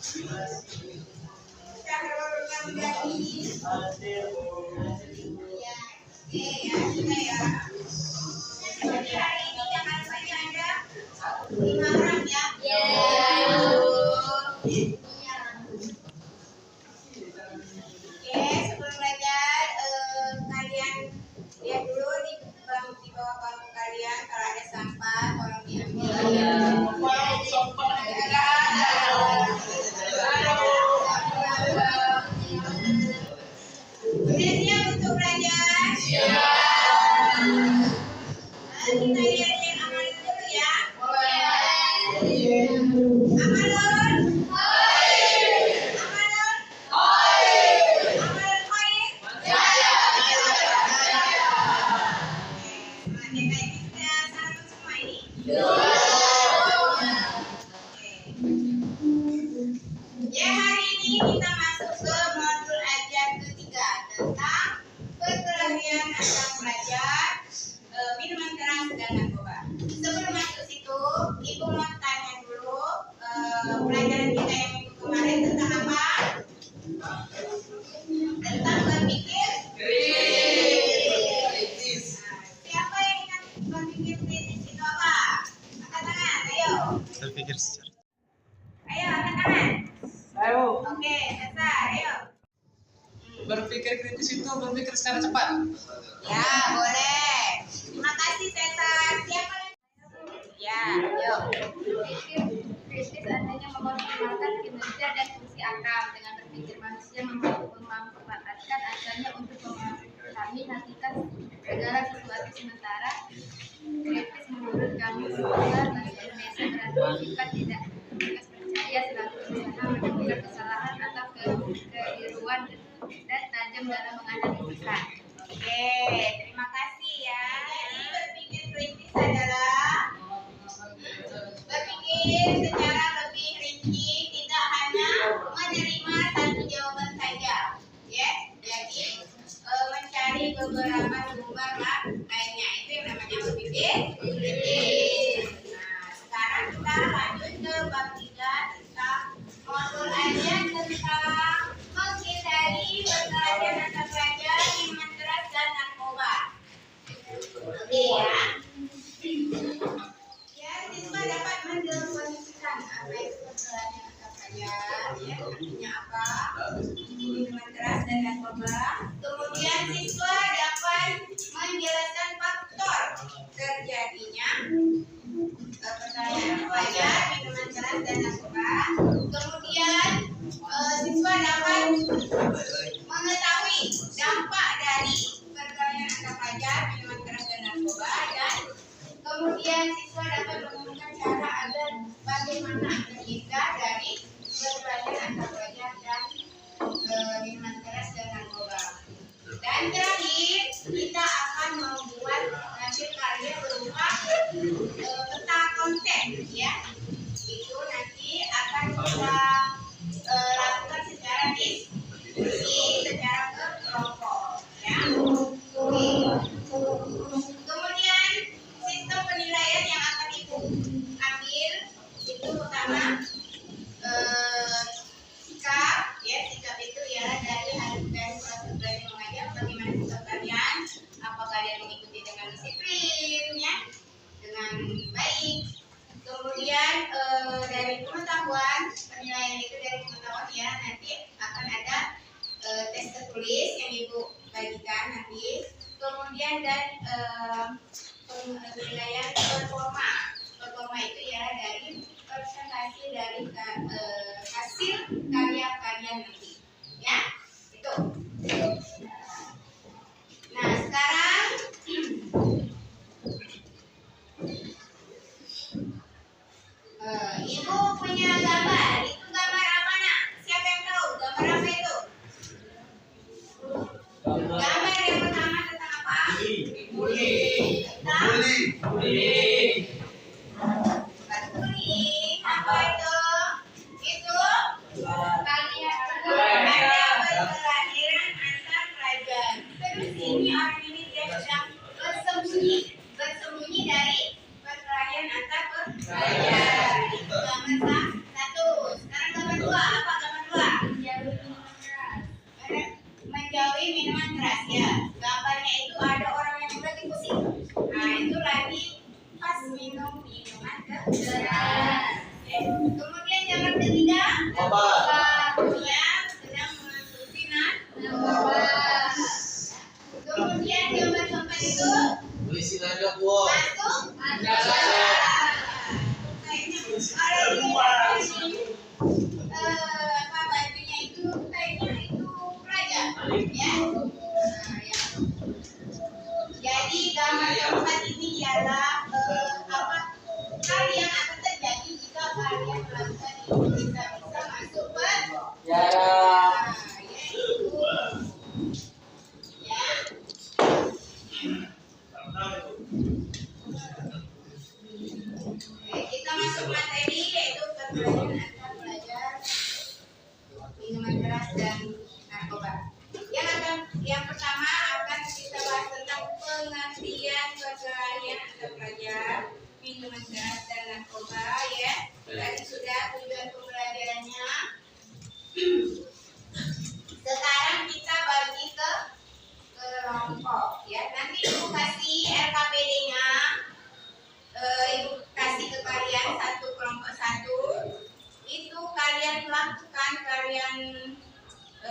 Jadi hari ini jangan saja ada 5 orang ya. Oke, sebelum belajar kalian lihat dulu di bawah bangku kalian kalau ada sampah tolong diambil. Udah siap untuk belajar? Kita lihat yang amal dulu ya. Amalun. Ya, hari ini kita masuk ke modul ajar ketiga tentang perkelahian antara pelajar minuman keras dan narkoba. Sebelum masuk situ, Ibu mau tanya dulu pelajaran kita yang minggu kemarin tentang apa? Tentang berpikir kritis. Siapa yang ingat berpikir kritis itu apa? Angkat tangan, ayo. Berpikir secara. Ayo, angkat tangan. Ayo. Oke, Cesar, ayo. Berpikir kritis itu berpikir secara cepat. Ya, boleh. Terima kasih, Cesar. Siapa yang? Ya, ayo. Berpikir kritis artinya memaksimalkan kinerja dan fungsi akal. Dengan berpikir manusia memanfaatkan akalnya untuk memahami hakikat segala sesuatu, sementara kritis menurut kamus besar bahasa Indonesia berarti sifat tidak percaya, selalu berusaha menemukan kesalahan atau keliruan dan tajam dalam menganalisa. Oke, terima kasih ya. Jadi berpikir kritis adalah berpikir secara lebih rinci, tidak hanya menerima satu jawaban saja. Ya, jadi mencari beberapa sumber lainnya, itu yang namanya berpikir kritis. Nah, sekarang kita lanjut ke bab 3 tentang modul ajar tentang menghindari perkelahian antar pelajar, minuman keras dan narkoba. Oke ya. Ya, siswa dapat mendefinisikan apa itu perkelahian antar pelajar, ya, artinya apa, minuman keras dan narkoba. Kemudian siswa dapat menjelaskan faktor terjadinya perkelahian pelajar, minuman keras dan narkoba. Kemudian siswa dapat mengetahui dampak dari perkelahian antar pelajar, minuman keras dan narkoba, dan kemudian siswa dapat menemukan cara agar bagaimana terhindar dari perkelahian antar pelajar dan minuman keras dan narkoba. Dan terakhir kita akan membuat hasil karya berupa peta konsep, ya. Itu nanti akan kita lakukan secara diskusi, secara berkelompok, ya. Kemudian sistem penilaian yang akan Ibu ambil itu pertama sikap, ya, sikap itu ya dari proses belajar mengajar, bagaimana sikap kalian, apa kalian mengikuti dengan disiplin, ya, dengan baik. Kemudian dari pengetahuan, penilaian itu dari pengetahuan, ya, nanti akan ada tes tertulis yang Ibu bagikan nanti. Kemudian dan penilaian performa itu ya dari presentasi dari hasil karya kalian nanti, ya, itu. Nah, sekarang Ibu punya gambar. Itu gambar apa, nak? Siapa yang tahu gambar apa itu? Gambar yang pertama tentang apa? Bullying. Apa itu?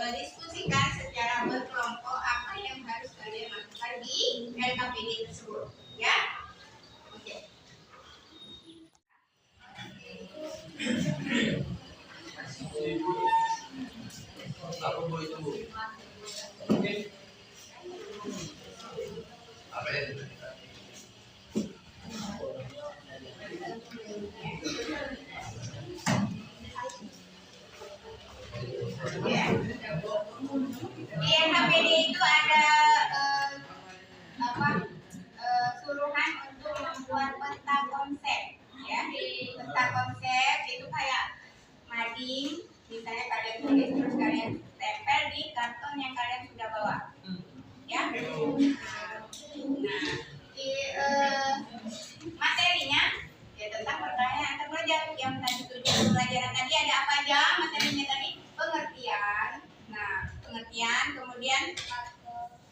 diskusikan secara berkelompok apa yang harus kalian lakukan di LKPD tersebut, ya. Oke. Apa bu itu bu? Apa itu? Ya. Di LKPD itu ada suruhan untuk membuat peta konsep, ya. Peta konsep itu kayak mading, misalnya kalian tulis terus kalian tempel di karton yang kalian sudah bawa, ya. Nah, di materinya ya tentang pertanyaan antar pelajar yang tadi tujuan pelajaran tadi ada apa aja materinya tadi? Pengertian. Nah, pengertian, kemudian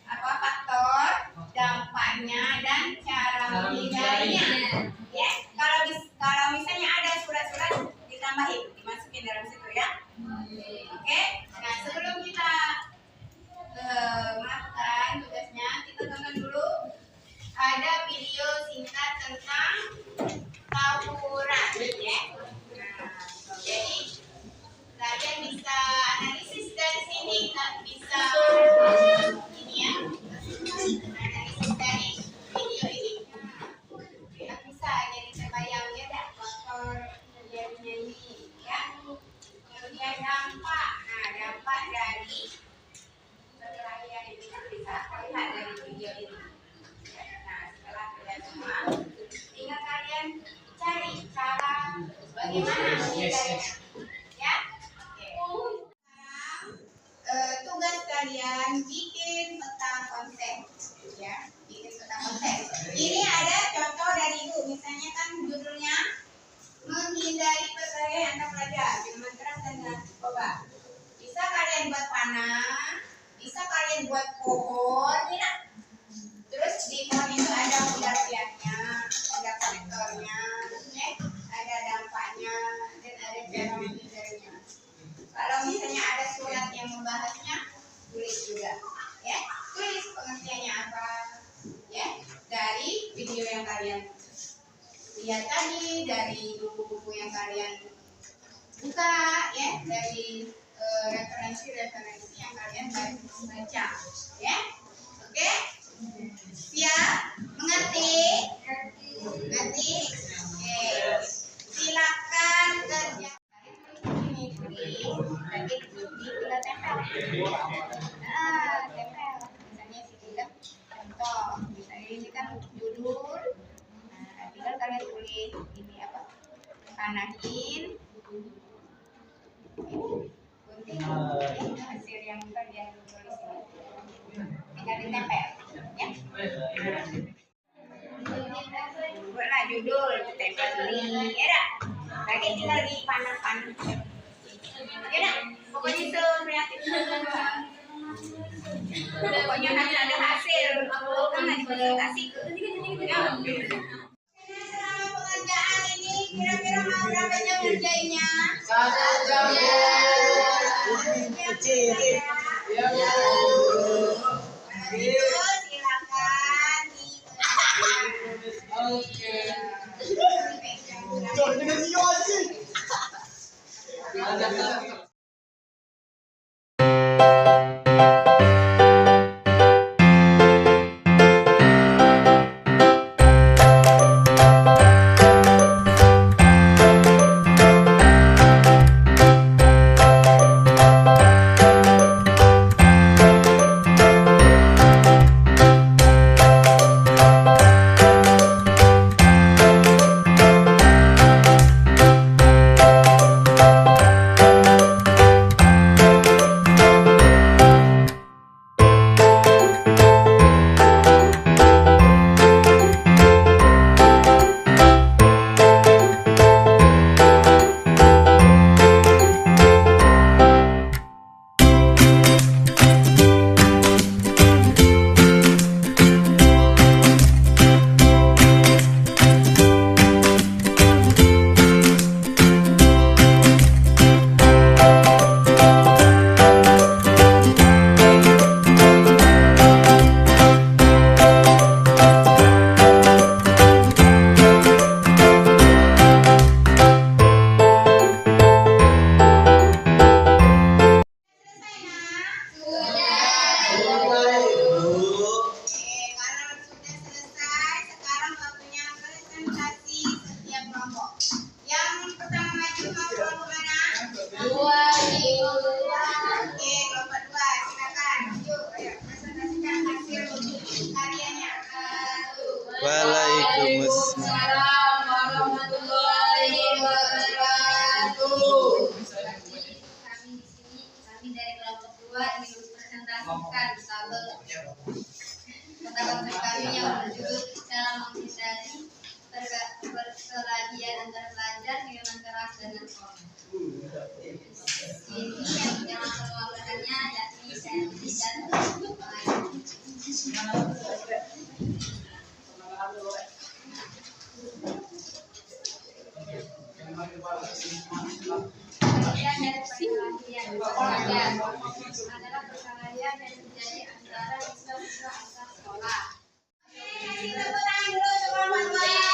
apa faktor, dampaknya dan cara menghindarinya. Ya, kalau misalnya ada surat-surat ditambahin, dimasukin dalam situ ya. Oke. Nah, sebelum kita melakukan tugasnya, kita tonton dulu ada video singkat tentang tawuran, ya. Nah, jadi kalian bisa analisis dari sini, bisa ini ya, analisis dari video ini. Ya, bisa jadi terbayang ya, ada faktor terjadinya ini, ya. Kemudian dampak, nah dampak dari perkelahian itu kan bisa terlihat dari video ini. Nah, setelah kalian semua, tinggal kalian cari cara bagaimana menghindarinya, ya. Sekarang tugas kalian bikin peta konsep, ya, bikin peta konsep. Ini ada contoh dari Ibu, misalnya kan judulnya menghindari perkelahian antar pelajar, minuman keras dan narkoba. Bisa kalian buat panah, bisa kalian buat pohon, ya. Terus di pohon itu ada khilafiyahnya, ada konektornya, ya, ada dampaknya, dan ada cara menghindarinya. Kalau misalnya ada surat yang membahasnya, tulis juga, ya. Tulis pengertiannya apa, ya, dari video yang kalian lihat tadi, dari buku-buku yang kalian buka, ya, dari referensi-referensi yang kalian baca, ya. Oke, siap, mengerti? Mengerti? Oke, silakan kerja. Ini lagi tinggal tempel. Nah, tempel. Misalnya tinggal contoh, misalnya ini kan judul. Nah, tinggal kalian tulis ini apa? Panahin. Ini hasil yang kalian tulis ini. Tinggal ditempel, ya. Buatlah judul, tempel ini, ya dah. Lagi tinggal di panah-panah. Ya dah, pokoknya sekreatif. Pokoknya harus ada hasil. Kan nanti presentasi. Ya. Selama pengerjaan ini kira-kira mau berapa jam ngerjainnya? 1 jam. Kecil. Ya. Itu silakan Oke. Ada Kami di sini, kami dari kelompok 2 ingin mempresentasikan tabel kata konsep kami yang berjudul cara menghindari perkelahian antara pelajar, minuman keras, dan narkoba. Ini yang akan mewakilkannya yakni Sandy dan Pengertian dari perkelahian adalah perkelahian yang terjadi antara siswa-siswa antar sekolah. Kasih tepuk tangan dulu untuk kelompok 2 ya.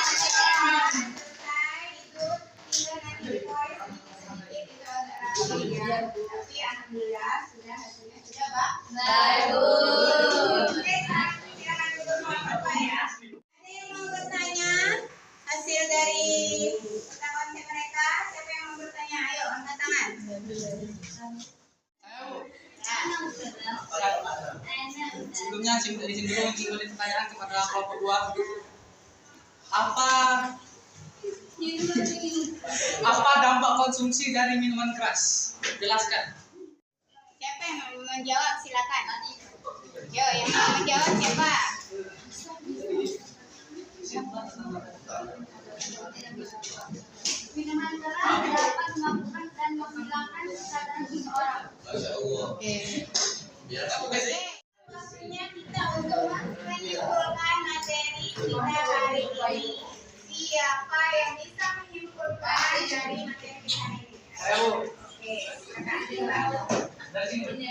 Selesai itu tinggal nanti voice sedikit itu agak rapi ya. Tapi alhamdulillah sudah hasilnya sudah bagus. Oke, silakan dulu kelompok 2 ya. Ada yang mau bertanya hasil dari kata konsep mereka? Siapa yang mau bertanya? Ayo angkat tangan. Sebelumnya izin dulu mengirimkan pertanyaan kepada kelompok 2. Apa dampak konsumsi dari minuman keras? Jelaskan. Siapa yang mau menjawab? Silakan. Yo, yang mau menjawab siapa? Minuman keras dapat memabukkan dan menghilangkan kesadaran seseorang. Waktunya kita untuk menyimpulkan materi kita hari ini. Siapa yang bisa menyimpulkan dari materi kita hari ini? Oke, Dari sini.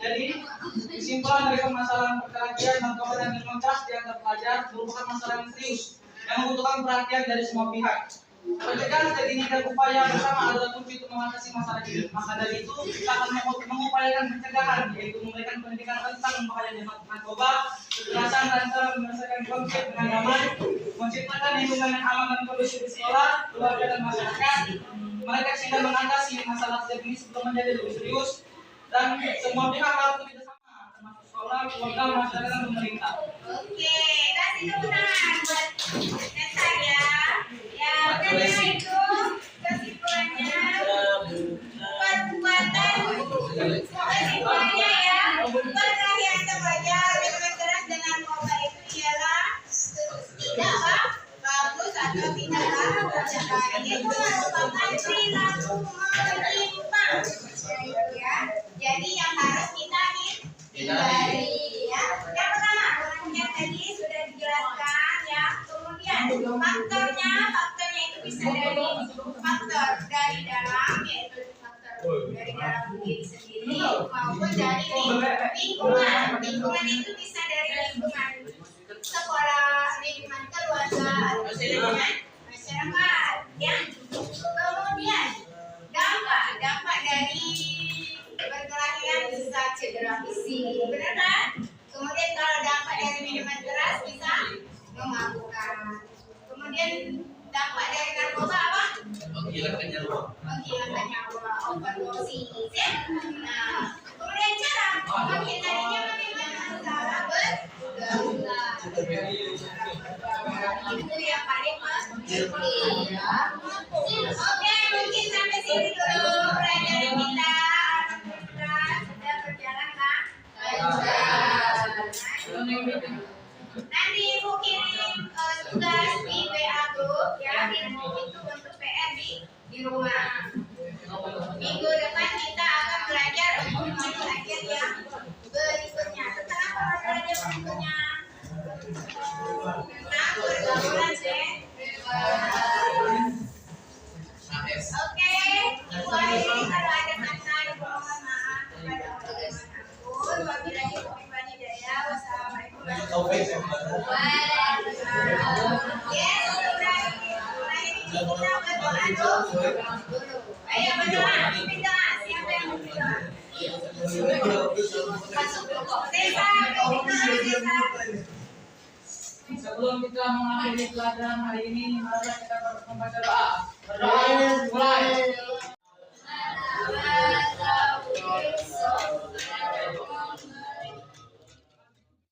Jadi, kesimpulan dari permasalahan perkelahian narkoba dan minuman keras di antara pelajar merupakan masalah yang serius yang membutuhkan perhatian dari semua pihak. Pencegahan terkini dan upaya bersama adalah kunci untuk mengatasi masalah ini. Maka dari itu, kita akan mengupayakan pencegahan, yaitu memberikan pendidikan tentang bahaya narkoba, kekerasan, dan cara menyelesaikan konflik dengan damai, menciptakan lingkungan yang aman dan kondusif di sekolah, keluarga, dan masyarakat. Mereka sehingga mengatasi masalah ini sebelum menjadi lebih serius, dan semua pihak harus bekerjasama, termasuk sekolah, keluarga, masyarakat, dan pemerintah. oke, kasih tepuk tangan buat Neta ya. Ya, katanya itu kesimpulannya perbuatan kesimpulannya ya, perkelahian antara pelajar, minuman keras, dan narkoba itu ialah tidaklah bagus atau tidaklah baik. Itu merupakan perilaku menyimpang. Ya, jadi yang harus kita hindari ya. Yang pertama, yang tadi sudah dijelaskan ya. Kemudian faktornya itu bisa dari faktor dari dalam, yaitu faktor dari dalam diri sendiri maupun dari lingkungan itu bisa dari lingkungan sekolah, lingkungan keluarga, atau lingkungan masyarakat ya. Kemudian dampak dari perkelahian bisa cedera fisik, benar kan? Kemudian kalau dampak dari minuman keras bisa memabukkan. Kemudian dampak dari narkoba apa? Menghilangkan nyawa. Menghilangkan nyawa, overdosis ya. Nah, kemudian cara menghindarinya bagaimana? Cara bergaula. Itu yang paling penting ya. Oke, mungkin sampai sini dulu pelajaran kita. Alhamdulillah sudah berjalan lancar. Nanti Ibu kirim tugas di WA group ya, ilmu itu untuk PR di rumah. Minggu depan kita akan belajar untuk belajar yang berikutnya. Setelah belajar berikutnya tentang pergaulan bebas. Oke, Ibu Aini kalau ada kata Ibu mohon maaf kepada orang manapun. Wabillahi taufiq wal hidayah. Wassalamualaikum warahmatullahi wabarakatuh. Yes, sudah mulai ini kita berdoa dulu. Ayo berdoa, pimpin doa. Siapa yang pimpin doa? Desa, Desa. Sebelum kita mengakhiri pelajaran hari ini, mari kita membaca doa.